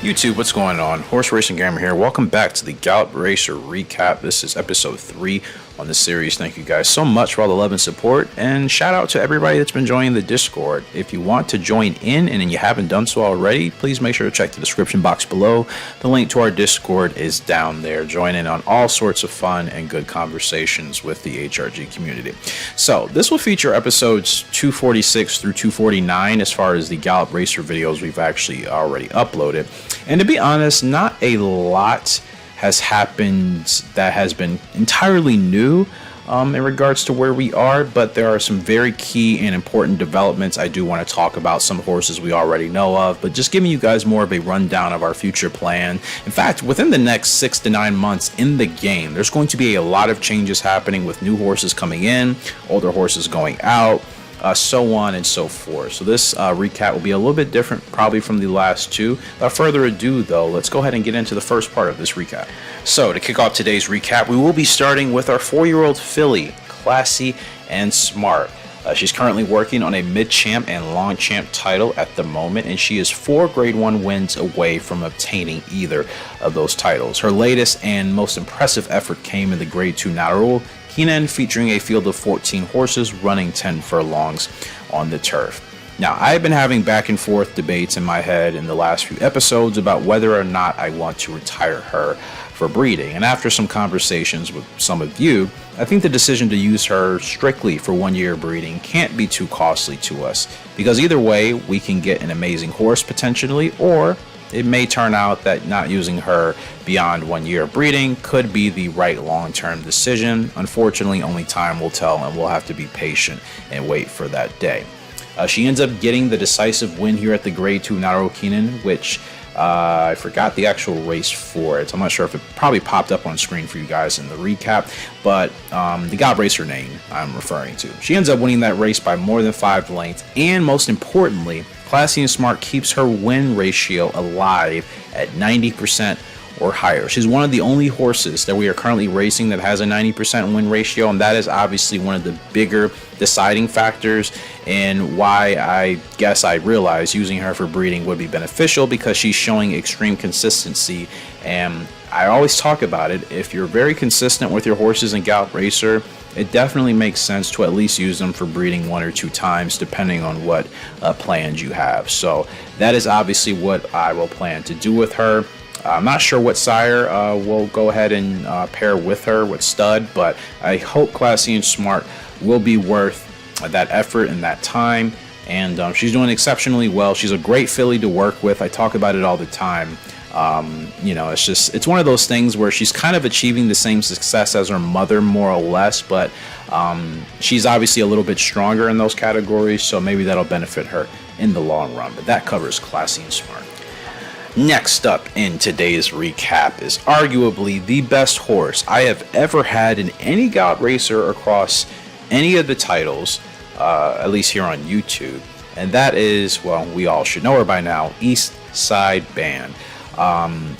YouTube, what's going on? Horse Racing Gamer here. Welcome back to the Gallop Racer Recap. This is episode 3 on the series. Thank you guys so much for all the love and support, and shout out to everybody that's been joining the Discord. If you want to join in and you haven't done so already, please make sure to check the description box below. The link to our Discord is down there. Join in on all sorts of fun and good conversations with the HRG community. So this will feature episodes 246 through 249 as far as the Gallop Racer videos we've actually already uploaded. And to be honest, not a lot has happened that has been entirely new in regards to where we are, but there are some very key and important developments I do want to talk about. Some horses we already know of, but just giving you guys more of a rundown of our future plan. In fact, within the next 6 to 9 months in the game, there's going to be a lot of changes happening with new horses coming in, older horses going out, so on and so forth. So this recap will be a little bit different probably from the last two. Without further ado though, let's go ahead and get into the first part of this recap. So to kick off today's recap, we will be starting with our 4-year-old filly, Classy and Smart. She's currently working on a mid-champ and long-champ title at the moment, and she is 4 Grade 1 wins away from obtaining either of those titles. Her latest and most impressive effort came in the Grade 2 Natural Keenan, featuring a field of 14 horses running 10 furlongs on the turf. Now, I've been having back and forth debates in my head in the last few episodes about whether or not I want to retire her for breeding, and after some conversations with some of you, I think the decision to use her strictly for 1-year breeding can't be too costly to us, because either way we can get an amazing horse potentially, or it may turn out that not using her beyond 1 year of breeding could be the right long-term decision. Unfortunately, only time will tell, and we'll have to be patient and wait for that day. She ends up getting the decisive win here at the Grade 2 Naro Keenan, which I forgot the actual race for it. So I'm not sure if it probably popped up on screen for you guys in the recap, but the Gallop Racer name I'm referring to. She ends up winning that race by more than 5 lengths, and most importantly, Classy and Smart keeps her win ratio alive at 90% or higher. She's one of the only horses that we are currently racing that has a 90% win ratio, and that is obviously one of the bigger deciding factors in why I guess I realized using her for breeding would be beneficial, because she's showing extreme consistency. And I always talk about it, if you're very consistent with your horses in Gallop Racer, it definitely makes sense to at least use them for breeding 1 or 2 times depending on what plans you have. So that is obviously what I will plan to do with her. I'm not sure what sire will go ahead and pair with her, with stud, but I hope Classy and Smart will be worth that effort and that time. And she's doing exceptionally well. She's a great filly to work with. I talk about it all the time. You know, it's one of those things where she's kind of achieving the same success as her mother, more or less, but she's obviously a little bit stronger in those categories, so maybe that'll benefit her in the long run. But that covers Classy and Smart. Next up in today's recap is arguably the best horse I have ever had in any Gallop Racer across any of the titles, at least here on YouTube, and that is, well, we all should know her by now, Eastside Band.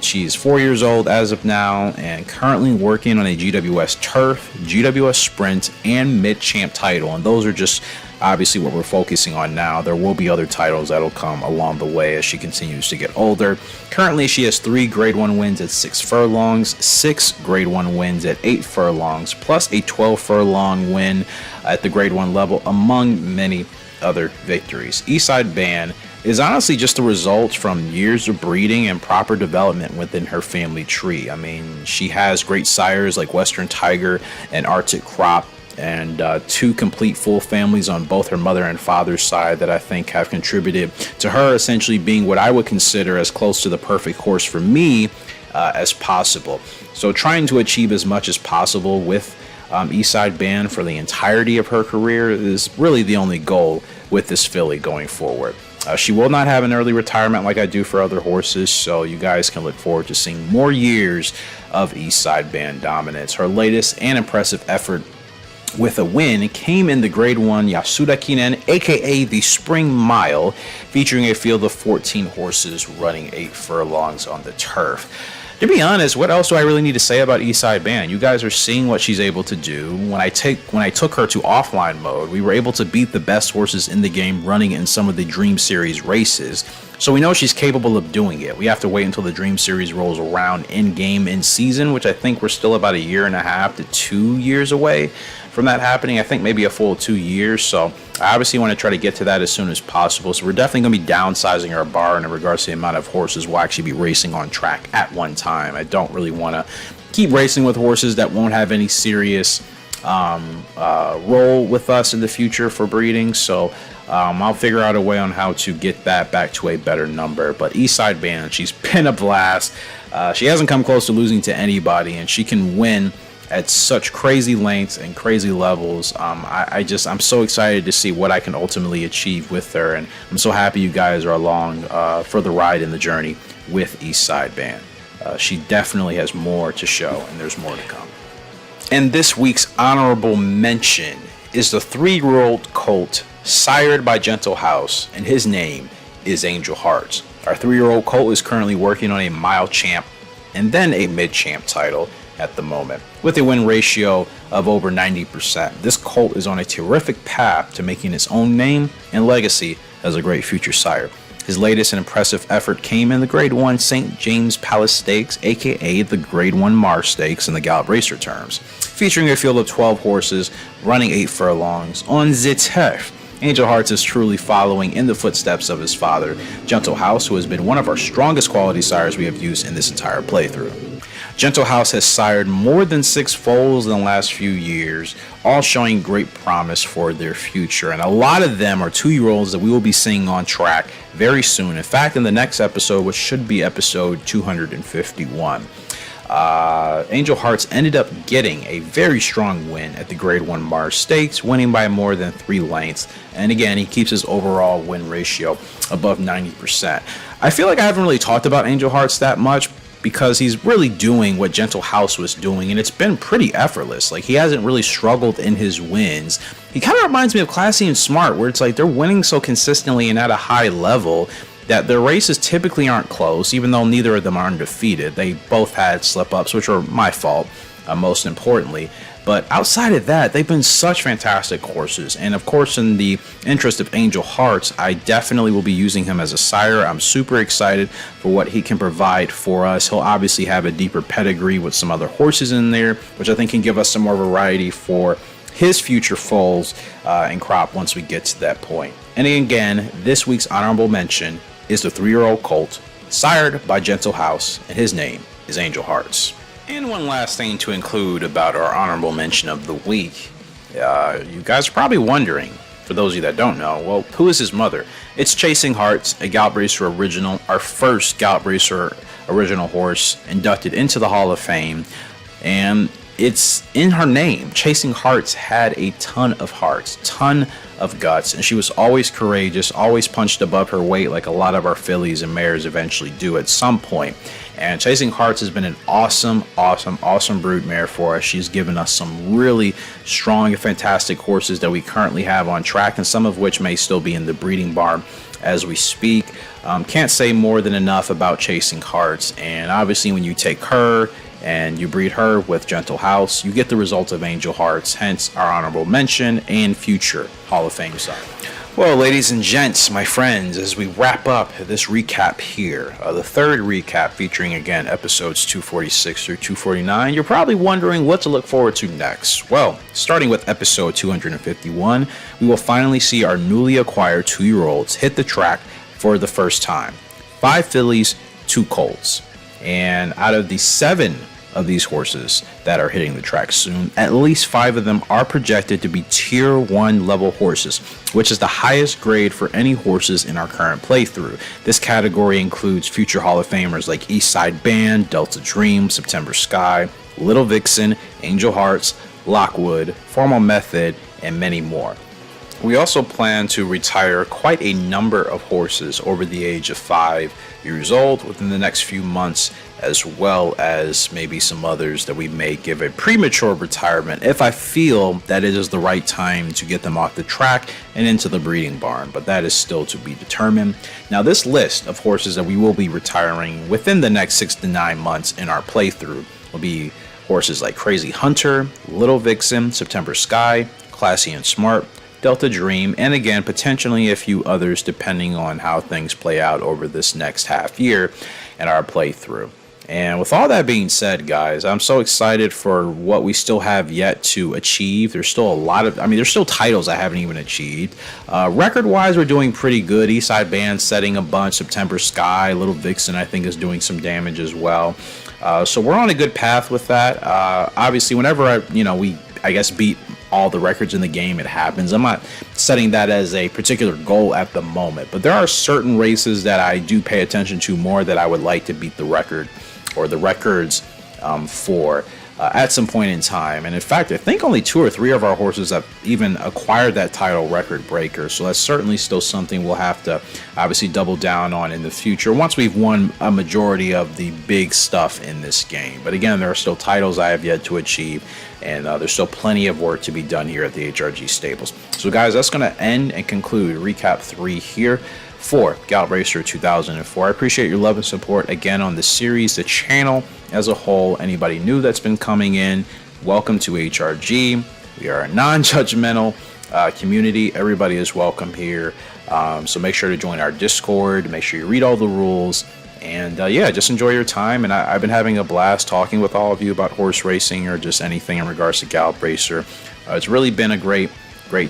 She's 4 years old as of now and currently working on a GWS Turf, GWS Sprint, and Mid-Champ title, and those are just obviously what we're focusing on now. There will be other titles that'll come along the way as she continues to get older. Currently, she has 3 Grade 1 wins at 6 furlongs, 6 Grade 1 wins at 8 furlongs, plus a 12 furlong win at the Grade 1 level, among many other victories. Eastside Band is honestly just a result from years of breeding and proper development within her family tree. I mean, she has great sires like Western Tiger and Arctic Crop, and 2 complete full families on both her mother and father's side that I think have contributed to her essentially being what I would consider as close to the perfect horse for me as possible. So trying to achieve as much as possible with Eastside Band for the entirety of her career is really the only goal with this filly going forward. She will not have an early retirement like I do for other horses, so you guys can look forward to seeing more years of Eastside Band dominance. Her latest and impressive effort with a win came in the Grade 1 Yasuda Kinen, aka the Spring Mile, featuring a field of 14 horses running 8 furlongs on the turf. To be honest, what else do I really need to say about Eastside Band? You guys are seeing what she's able to do. When I took her to offline mode, we were able to beat the best horses in the game running in some of the Dream Series races. So we know she's capable of doing it. We have to wait until the Dream Series rolls around in game, in season, which I think we're still about 1.5 to 2 years away from that happening. I think maybe a full 2 years. So I obviously want to try to get to that as soon as possible. So we're definitely going to be downsizing our bar in regards to the amount of horses we'll actually be racing on track at one time. I don't really want to keep racing with horses that won't have any serious role with us in the future for breeding. So I'll figure out a way on how to get that back to a better number. But Eastside Band, she's been a blast. She hasn't come close to losing to anybody, and she can win at such crazy lengths and crazy levels. I'm so excited to see what I can ultimately achieve with her, and I'm so happy you guys are along for the ride in the journey with Eastside Band. She definitely has more to show, and there's more to come. And this week's honorable mention is the 3-year-old colt sired by Gentle House, and his name is Angel Hearts. Our 3-year-old colt is currently working on a mile champ and then a mid champ title at the moment, with a win ratio of over 90%. This colt is on a terrific path to making its own name and legacy as a great future sire. His latest and impressive effort came in the Grade 1 St. James Palace Stakes, aka the Grade 1 Mars Stakes in the Gallop Racer terms, featuring a field of 12 horses running 8 furlongs on the turf. Angel Hearts is truly following in the footsteps of his father, Gentle House, who has been one of our strongest quality sires we have used in this entire playthrough. Gentle House has sired more than 6 foals in the last few years, all showing great promise for their future. And a lot of them are 2-year-olds that we will be seeing on track very soon. In fact, in the next episode, which should be episode 251. Angel Hearts ended up getting a very strong win at the Grade 1 Mars Stakes, winning by more than 3 lengths. And again, he keeps his overall win ratio above 90%. I feel like I haven't really talked about Angel Hearts that much, because he's really doing what Gentle House was doing, and it's been pretty effortless. Like, he hasn't really struggled in his wins. He kind of reminds me of Classy and Smart, where it's like they're winning so consistently and at a high level that their races typically aren't close, even though neither of them are undefeated. They both had slip-ups, which were my fault, most importantly. But outside of that, they've been such fantastic horses. And of course, in the interest of Angel Hearts, I definitely will be using him as a sire. I'm super excited for what he can provide for us. He'll obviously have a deeper pedigree with some other horses in there, which I think can give us some more variety for his future foals and crop once we get to that point. And again, this week's honorable mention is the 3-year-old colt, sired by Gentle House, and his name is Angel Hearts. And one last thing to include about our honorable mention of the week. You guys are probably wondering, for those of you that don't know, well, who is his mother? It's Chasing Hearts, a Gallop Racer original, our first Gallop Racer original horse inducted into the Hall of Fame. And it's in her name. Chasing Hearts had a ton of hearts, ton of guts, and she was always courageous, always punched above her weight like a lot of our fillies and mares eventually do at some point. And Chasing Hearts has been an awesome brood mare for us. She's given us some really strong and fantastic horses that we currently have on track, and some of which may still be in the breeding barn as we speak. Can't say more than enough about Chasing Hearts. And obviously when you take her and you breed her with Gentle House, you get the result of Angel Hearts, hence our honorable mention and future Hall of Fame sire. Well, ladies and gents, my friends, as we wrap up this recap here, the third recap featuring, again, episodes 246 through 249, you're probably wondering what to look forward to next. Well, starting with episode 251, we will finally see our newly acquired 2-year-olds hit the track for the first time. 5 fillies, 2 colts. And out of the 7 of these horses that are hitting the track soon, at least 5 of them are projected to be tier 1 level horses, which is the highest grade for any horses in our current playthrough. This category includes future Hall of Famers like Eastside Band, Delta Dream, September Sky, Little Vixen, Angel Hearts, Lockwood, Formal Method, and many more. We also plan to retire quite a number of horses over the age of 5 years old within the next few months, as well as maybe some others that we may give a premature retirement if I feel that it is the right time to get them off the track and into the breeding barn, but that is still to be determined. Now, this list of horses that we will be retiring within the next 6 to 9 months in our playthrough will be horses like Crazy Hunter, Little Vixen, September Sky, Classy and Smart, Delta Dream, and again, potentially a few others depending on how things play out over this next half year and our playthrough. And with all that being said, guys, I'm so excited for what we still have yet to achieve. There's still a lot of, there's still titles I haven't even achieved. Record-wise, we're doing pretty good. Eastside Band setting a bunch. September Sky, Little Vixen, I think, is doing some damage as well. So we're on a good path with that. Obviously, whenever I guess beat all the records in the game, it happens. I'm not setting that as a particular goal at the moment, but there are certain races that I do pay attention to more that I would like to beat the record or the records for at some point in time. And in fact, I think only 2 or 3 of our horses have even acquired that title, record breaker. So that's certainly still something we'll have to obviously double down on in the future once we've won a majority of the big stuff in this game. But again, there are still titles I have yet to achieve, and there's still plenty of work to be done here at the HRG stables. So guys, that's going to end and conclude recap 3 here for Gallop Racer 2004. I appreciate your love and support again on the series, the channel as a whole. Anybody new that's been coming in, welcome to HRG. We are a non-judgmental community. Everybody is welcome here. So make sure to join our Discord. Make sure you read all the rules. And yeah, just enjoy your time. And I've been having a blast talking with all of you about horse racing or just anything in regards to Gallop Racer. It's really been a great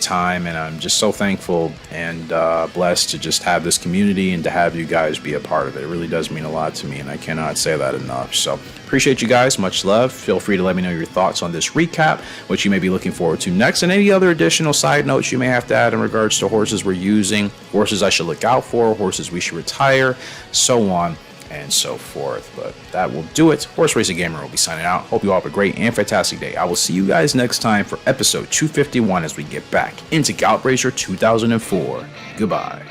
time, and I'm just so thankful and blessed to just have this community and to have you guys be a part of it. It really does mean a lot to me, and I cannot say that enough. So appreciate you guys. Much love. Feel free to let me know your thoughts on this recap, what you may be looking forward to next, and any other additional side notes you may have to add in regards to horses we're using, horses I should look out for, horses we should retire, so on and so forth. But that will do it. Horse Racing Gamer will be signing out. Hope you all have a great and fantastic day. I will see you guys next time for episode 251 as we get back into Gallop Racer 2004. Goodbye.